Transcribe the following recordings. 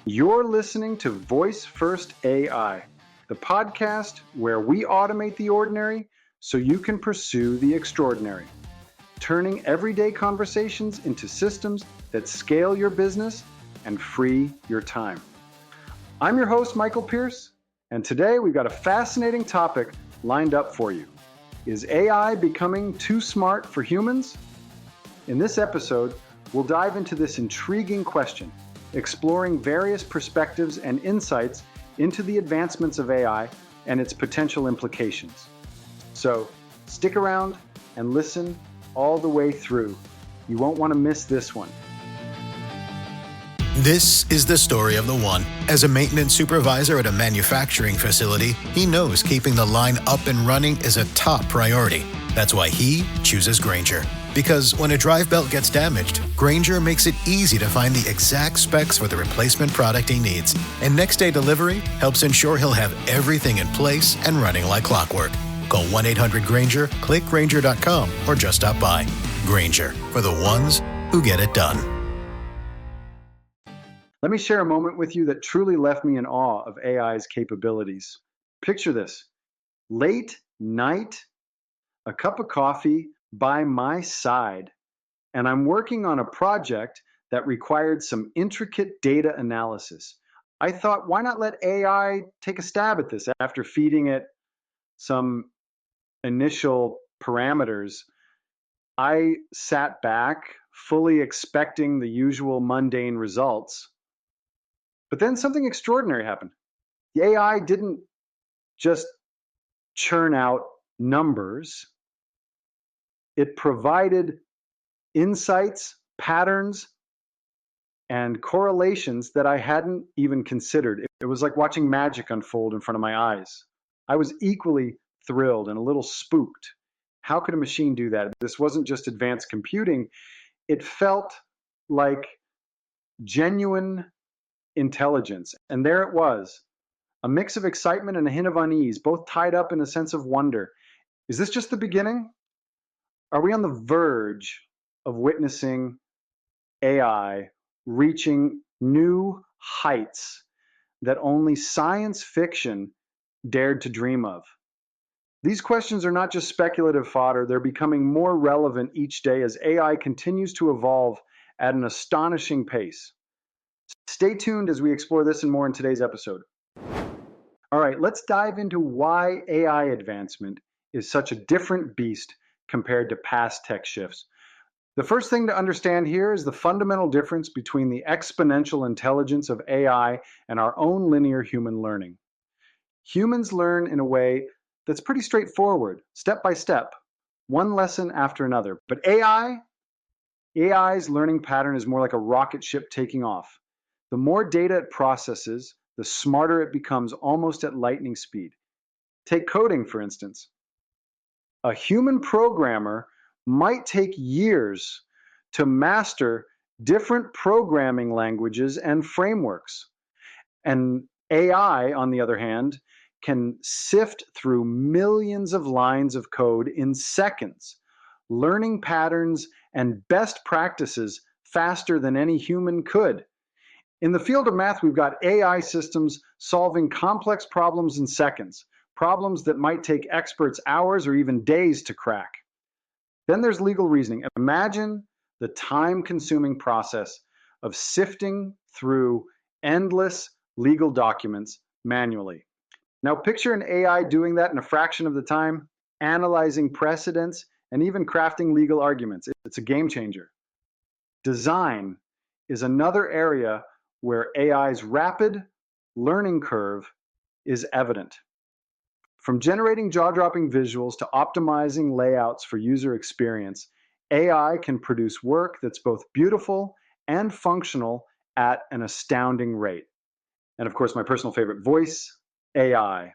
You're listening to Voice First AI, the podcast where we automate the ordinary so you can pursue the extraordinary, turning everyday conversations into systems that scale your business and free your time. I'm your host, Michael Pierce, and today we've got a fascinating topic lined up for you. Is AI becoming too smart for humans? In this episode, we'll dive into this intriguing question, exploring various perspectives and insights into the advancements of AI and its potential implications. So stick around and listen all the way through. You won't want to miss this one. This is the story of the one. As a maintenance supervisor at a manufacturing facility, he knows keeping the line up and running is a top priority. That's why he chooses Grainger. Because when a drive belt gets damaged, Grainger makes it easy to find the exact specs for the replacement product he needs. And next day delivery helps ensure he'll have everything in place and running like clockwork. Call 1-800-GRAINGER, click Grainger.com, or just stop by. Grainger, for the ones who get it done. Let me share a moment with you that truly left me in awe of AI's capabilities. Picture this: late night, a cup of coffee by my side, and I'm working on a project that required some intricate data analysis. I thought, why not let AI take a stab at this after feeding it some initial parameters? I sat back, fully expecting the usual mundane results. But then something extraordinary happened. The AI didn't just churn out numbers. It provided insights, patterns, and correlations that I hadn't even considered. It was like watching magic unfold in front of my eyes. I was equally thrilled and a little spooked. How could a machine do that? This wasn't just advanced computing. It felt like genuine intelligence. And there it was, a mix of excitement and a hint of unease, both tied up in a sense of wonder. Is this just the beginning? Are we on the verge of witnessing AI reaching new heights that only science fiction dared to dream of? These questions are not just speculative fodder, they're becoming more relevant each day as AI continues to evolve at an astonishing pace. Stay tuned as we explore this and more in today's episode. All right, let's dive into why AI advancement is such a different beast compared to past tech shifts. The first thing to understand here is the fundamental difference between the exponential intelligence of AI and our own linear human learning. Humans learn in a way that's pretty straightforward, step by step, one lesson after another. But AI's learning pattern is more like a rocket ship taking off. The more data it processes, the smarter it becomes, almost at lightning speed. Take coding, for instance. A human programmer might take years to master different programming languages and frameworks. And AI, on the other hand, can sift through millions of lines of code in seconds, learning patterns and best practices faster than any human could. In the field of math, we've got AI systems solving complex problems in seconds, problems that might take experts hours or even days to crack. Then there's legal reasoning. Imagine the time-consuming process of sifting through endless legal documents manually. Now picture an AI doing that in a fraction of the time, analyzing precedents, and even crafting legal arguments. It's a game changer. Design is another area where AI's rapid learning curve is evident. From generating jaw-dropping visuals to optimizing layouts for user experience, AI can produce work that's both beautiful and functional at an astounding rate. And of course, my personal favorite, voice AI.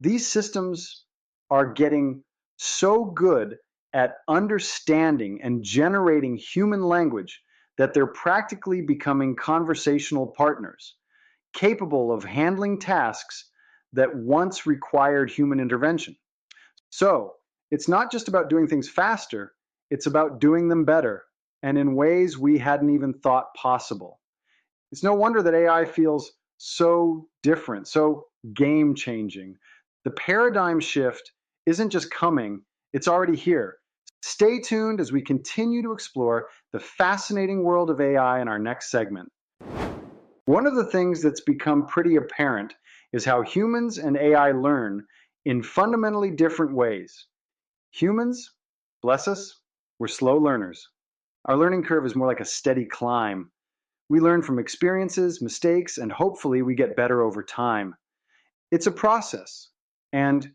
These systems are getting so good at understanding and generating human language that they're practically becoming conversational partners, capable of handling tasks that once required human intervention. So it's not just about doing things faster, it's about doing them better and in ways we hadn't even thought possible. It's no wonder that AI feels so different, so game changing. The paradigm shift isn't just coming, it's already here. Stay tuned as we continue to explore the fascinating world of AI in our next segment. One of the things that's become pretty apparent is how humans and AI learn in fundamentally different ways. Humans, bless us, we're slow learners. Our learning curve is more like a steady climb. We learn from experiences, mistakes, and hopefully we get better over time. It's a process, and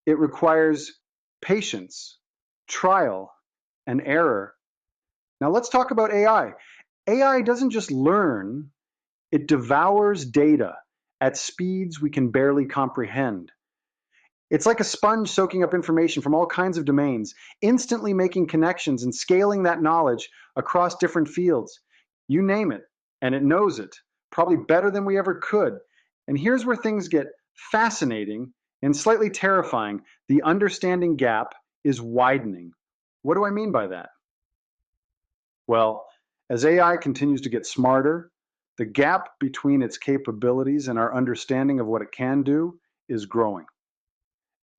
it requires patience, trial, and error. Now let's talk about AI. AI doesn't just learn, it devours data at speeds we can barely comprehend. It's like a sponge soaking up information from all kinds of domains, instantly making connections and scaling that knowledge across different fields. You name it, and it knows it, probably better than we ever could. And here's where things get fascinating and slightly terrifying. The understanding gap is widening. What do I mean by that? Well, as AI continues to get smarter, the gap between its capabilities and our understanding of what it can do is growing.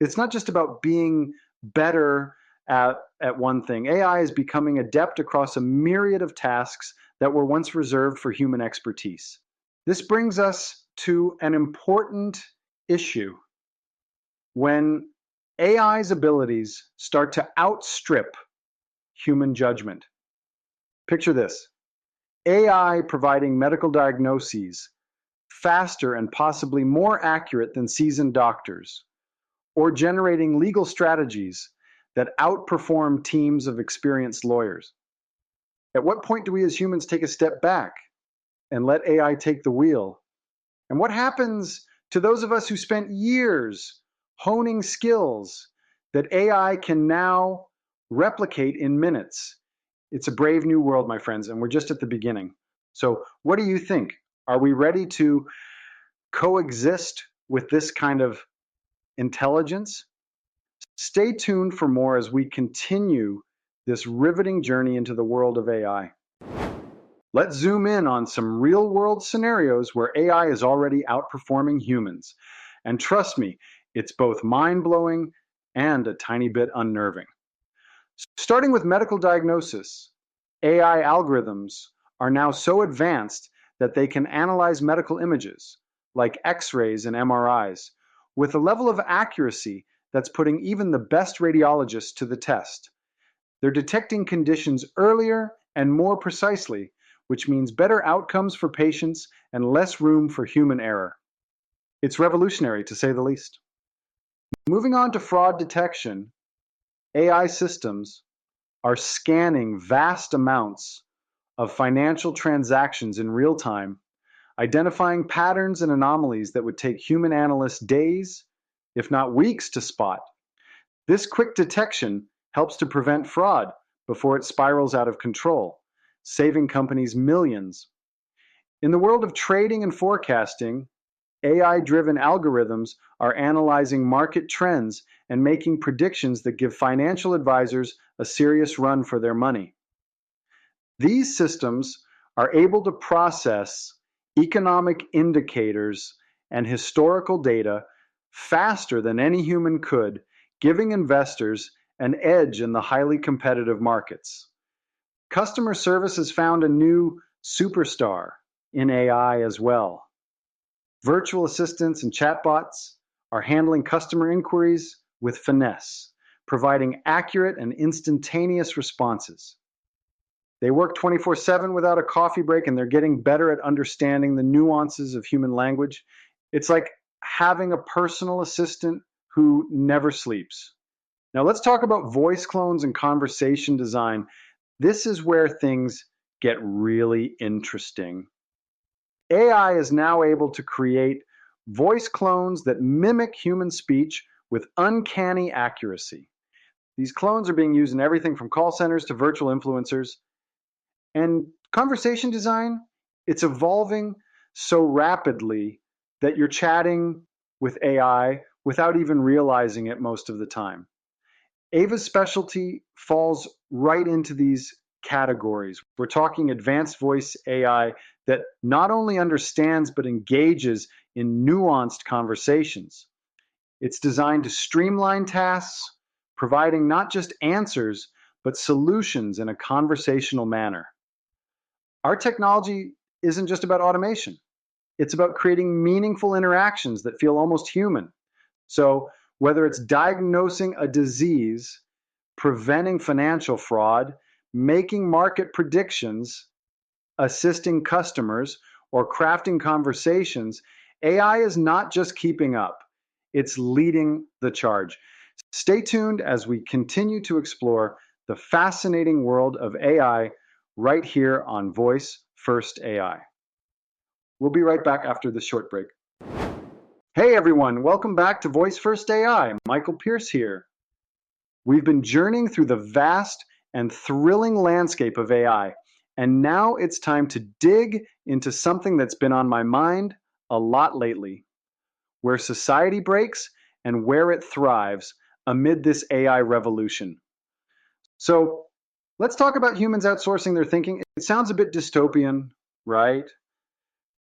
It's not just about being better at one thing. AI is becoming adept across a myriad of tasks that were once reserved for human expertise. This brings us to an important issue. When AI's abilities start to outstrip human judgment. Picture this: AI providing medical diagnoses faster and possibly more accurate than seasoned doctors, or generating legal strategies that outperform teams of experienced lawyers. At what point do we as humans take a step back and let AI take the wheel? And what happens to those of us who spent years honing skills that AI can now replicate in minutes? It's a brave new world, my friends, and we're just at the beginning. So what do you think? Are we ready to coexist with this kind of intelligence? Stay tuned for more as we continue this riveting journey into the world of AI. Let's zoom in on some real-world scenarios where AI is already outperforming humans. And trust me, it's both mind-blowing and a tiny bit unnerving. Starting with medical diagnosis, AI algorithms are now so advanced that they can analyze medical images, like X-rays and MRIs, with a level of accuracy that's putting even the best radiologists to the test. They're detecting conditions earlier and more precisely, which means better outcomes for patients and less room for human error. It's revolutionary, to say the least. Moving on to fraud detection, AI systems are scanning vast amounts of financial transactions in real time, identifying patterns and anomalies that would take human analysts days, if not weeks, to spot. This quick detection helps to prevent fraud before it spirals out of control, saving companies millions. In the world of trading and forecasting, AI-driven algorithms are analyzing market trends and making predictions that give financial advisors a serious run for their money. These systems are able to process economic indicators and historical data faster than any human could, giving investors an edge in the highly competitive markets. Customer service has found a new superstar in AI as well. Virtual assistants and chatbots are handling customer inquiries with finesse, providing accurate and instantaneous responses. They work 24/7 without a coffee break, and they're getting better at understanding the nuances of human language. It's like having a personal assistant who never sleeps. Now let's talk about voice clones and conversation design. This is where things get really interesting. AI is now able to create voice clones that mimic human speech with uncanny accuracy. These clones are being used in everything from call centers to virtual influencers. And conversation design, it's evolving so rapidly that you're chatting with AI without even realizing it most of the time. Ava's specialty falls right into these categories. We're talking advanced voice AI that not only understands but engages in nuanced conversations. It's designed to streamline tasks, providing not just answers, but solutions in a conversational manner. Our technology isn't just about automation, it's about creating meaningful interactions that feel almost human. So, whether it's diagnosing a disease, preventing financial fraud, making market predictions, assisting customers, or crafting conversations, AI is not just keeping up, it's leading the charge. Stay tuned as we continue to explore the fascinating world of AI right here on Voice First AI. We'll be right back after this short break. Hey everyone, welcome back to Voice First AI. Michael Pierce here. We've been journeying through the vast and thrilling landscape of AI, and now it's time to dig into something that's been on my mind a lot lately: where society breaks and where it thrives amid this AI revolution. So let's talk about humans outsourcing their thinking. It sounds a bit dystopian, right?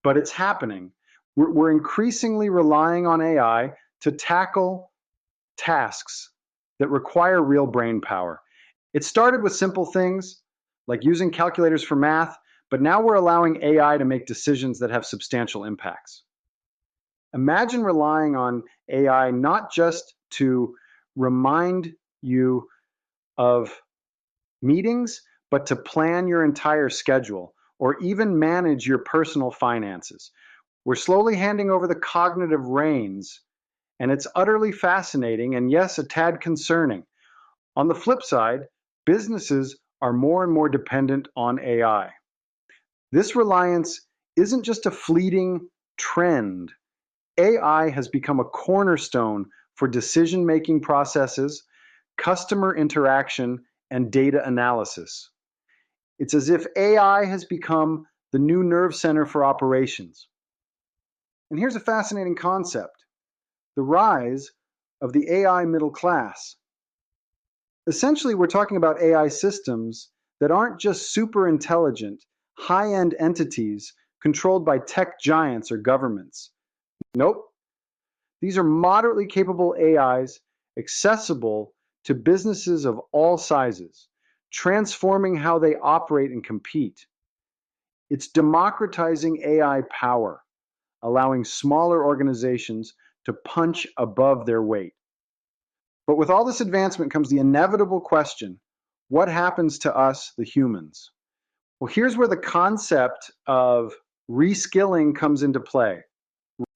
But it's happening. We're increasingly relying on AI to tackle tasks that require real brain power. It started with simple things like using calculators for math, but now we're allowing AI to make decisions that have substantial impacts. Imagine relying on AI not just to remind you of meetings, but to plan your entire schedule or even manage your personal finances. We're slowly handing over the cognitive reins, and it's utterly fascinating and, yes, a tad concerning. On the flip side, businesses are more and more dependent on AI. This reliance isn't just a fleeting trend. AI has become a cornerstone for decision-making processes, customer interaction, and data analysis. It's as if AI has become the new nerve center for operations. And here's a fascinating concept: the rise of the AI middle class. Essentially, we're talking about AI systems that aren't just super intelligent, high-end entities controlled by tech giants or governments. Nope. These are moderately capable AIs accessible to businesses of all sizes, transforming how they operate and compete. It's democratizing AI power, allowing smaller organizations to punch above their weight. But with all this advancement comes the inevitable question: what happens to us, the humans? Well, here's where the concept of reskilling comes into play.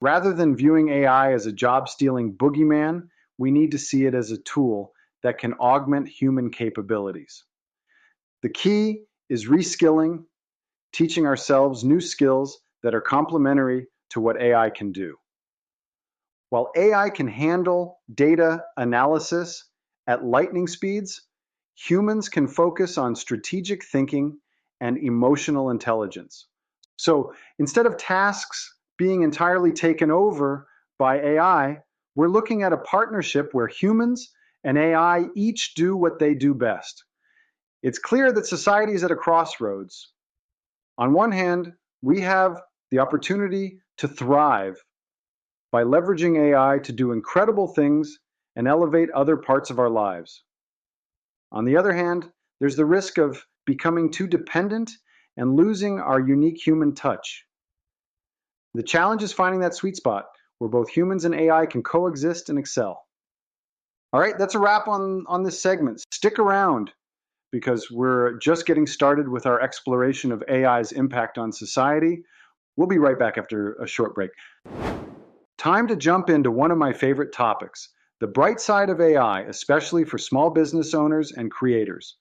Rather than viewing AI as a job-stealing boogeyman, we need to see it as a tool that can augment human capabilities. The key is reskilling, teaching ourselves new skills that are complementary to what AI can do. While AI can handle data analysis at lightning speeds, humans can focus on strategic thinking and emotional intelligence. So instead of tasks being entirely taken over by AI, we're looking at a partnership where humans and AI each do what they do best. It's clear that society is at a crossroads. On one hand, we have the opportunity to thrive by leveraging AI to do incredible things and elevate other parts of our lives. On the other hand, there's the risk of becoming too dependent and losing our unique human touch. The challenge is finding that sweet spot where both humans and AI can coexist and excel. All right, that's a wrap on this segment. Stick around because we're just getting started with our exploration of AI's impact on society. We'll be right back after a short break. Time to jump into one of my favorite topics: the bright side of AI, especially for small business owners and creators.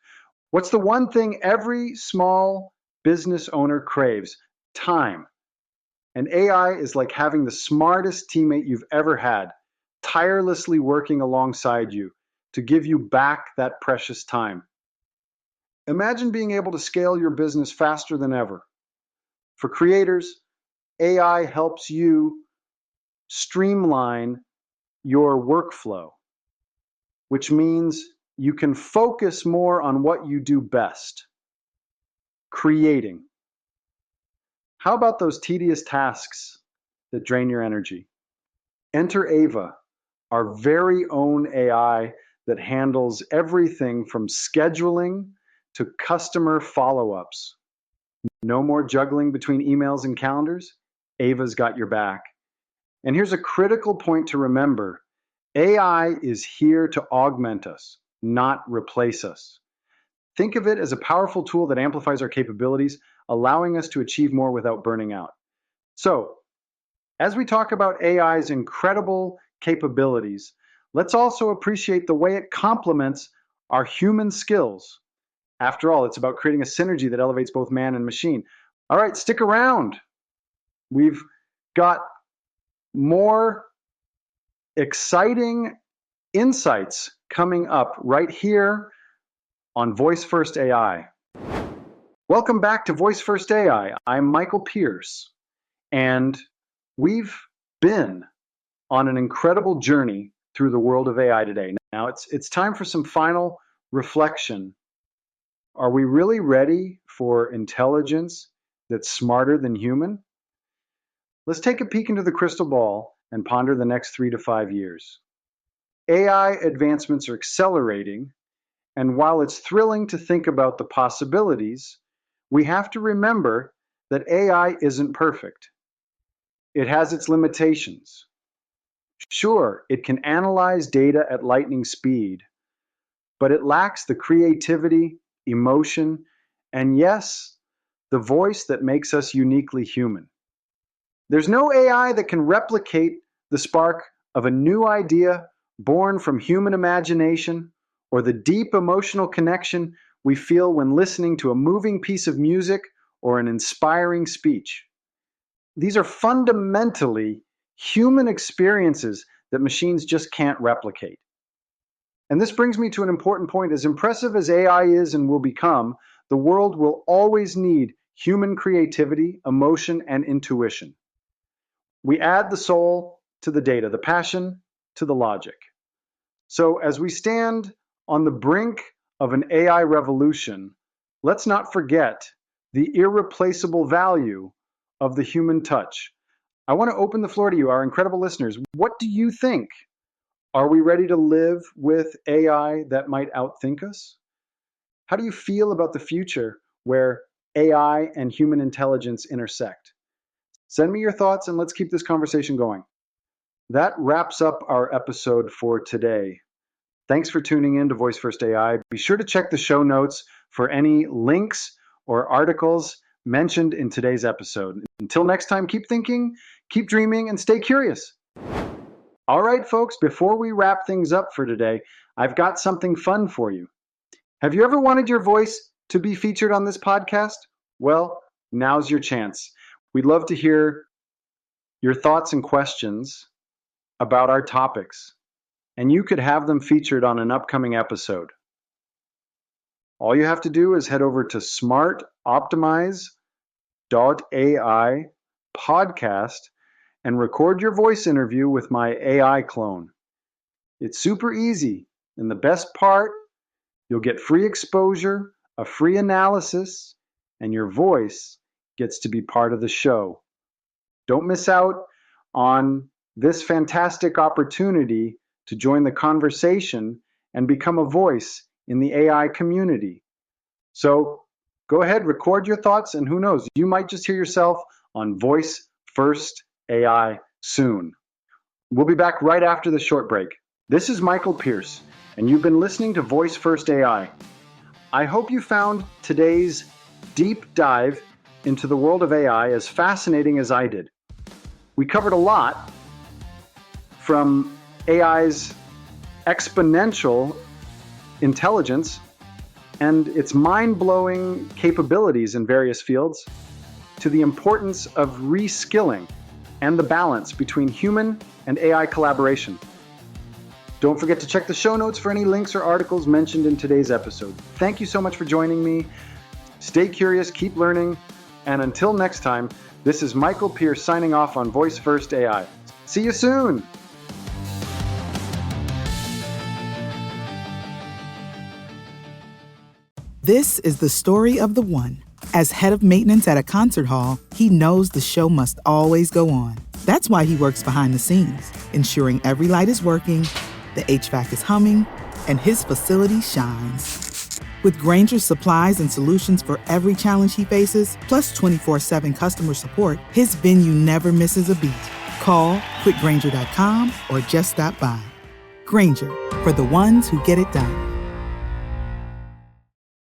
What's the one thing every small business owner craves? Time. And AI is like having the smartest teammate you've ever had, tirelessly working alongside you to give you back that precious time. Imagine being able to scale your business faster than ever. For creators, AI helps you streamline your workflow, which means you can focus more on what you do best. creating. How about those tedious tasks that drain your energy? Enter Ava, our very own AI that handles everything from scheduling to customer follow-ups. No more juggling between emails and calendars. Ava's got your back. And here's a critical point to remember. AI is here to augment us, not replace us. Think of it as a powerful tool that amplifies our capabilities, allowing us to achieve more without burning out. So, as we talk about AI's incredible capabilities, let's also appreciate the way it complements our human skills. After all, it's about creating a synergy that elevates both man and machine. All right, stick around. We've got more exciting insights coming up right here on Voice First AI. Welcome back to Voice First AI. I'm Michael Pierce, and we've been on an incredible journey through the world of AI today. Now it's time for some final reflection. Are we really ready for intelligence that's smarter than human? Let's take a peek into the crystal ball and ponder the next 3 to 5 years. AI advancements are accelerating, and while it's thrilling to think about the possibilities, we have to remember that AI isn't perfect. It has its limitations. Sure, it can analyze data at lightning speed, but it lacks the creativity, emotion, and yes, the voice that makes us uniquely human. There's no AI that can replicate the spark of a new idea born from human imagination or the deep emotional connection we feel when listening to a moving piece of music or an inspiring speech. These are fundamentally human experiences that machines just can't replicate. And this brings me to an important point. As impressive as AI is and will become, the world will always need human creativity, emotion, and intuition. We add the soul to the data, the passion to the logic. So as we stand on the brink of an AI revolution, let's not forget the irreplaceable value of the human touch. I want to open the floor to you, our incredible listeners. What do you think? Are we ready to live with AI that might outthink us? How do you feel about the future where AI and human intelligence intersect? Send me your thoughts and let's keep this conversation going. That wraps up our episode for today. Thanks for tuning in to Voice First AI. Be sure to check the show notes for any links or articles mentioned in today's episode. Until next time, keep thinking, keep dreaming, and stay curious. All right, folks, before we wrap things up for today, I've got something fun for you. Have you ever wanted your voice to be featured on this podcast? Well, now's your chance. We'd love to hear your thoughts and questions about our topics, and you could have them featured on an upcoming episode. All you have to do is head over to smartoptimize.ai podcast and record your voice interview with my AI clone. It's super easy, and the best part, you'll get free exposure, a free analysis, and your voice gets to be part of the show. Don't miss out on this fantastic opportunity to join the conversation and become a voice in the AI community. So go ahead, record your thoughts, and who knows, you might just hear yourself on Voice First AI soon. We'll be back right after the short break. This is Michael Pierce, and you've been listening to Voice First AI. I hope you found today's deep dive into the world of AI as fascinating as I did. We covered a lot, from AI's exponential intelligence and its mind-blowing capabilities in various fields, to the importance of reskilling and the balance between human and AI collaboration. Don't forget to check the show notes for any links or articles mentioned in today's episode. Thank you so much for joining me. Stay curious, keep learning, and until next time, this is Michael Pierce signing off on Voice First AI. See you soon! This is the story of the one. As head of maintenance at a concert hall, he knows the show must always go on. That's why he works behind the scenes, ensuring every light is working, the HVAC is humming, and his facility shines. With Grainger's supplies and solutions for every challenge he faces, plus 24/7 customer support, his venue never misses a beat. Call quickgrainger.com or just stop by. Grainger, for the ones who get it done.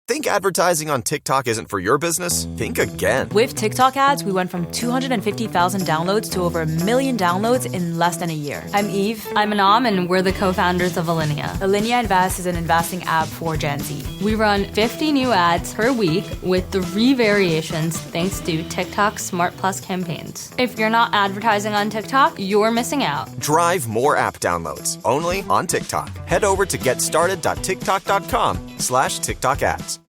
Think advertising on TikTok isn't for your business? Think again. With TikTok ads, we went from 250,000 downloads to over 1 million downloads in less than a year. I'm Eve. I'm Anam, and we're the co-founders of Alinea. Alinea Invest is an investing app for Gen Z. We run 50 new ads per week with 3 variations thanks to TikTok's Smart Plus campaigns. If you're not advertising on TikTok, you're missing out. Drive more app downloads only on TikTok. Head over to getstarted.tiktok.com/TikTok ads.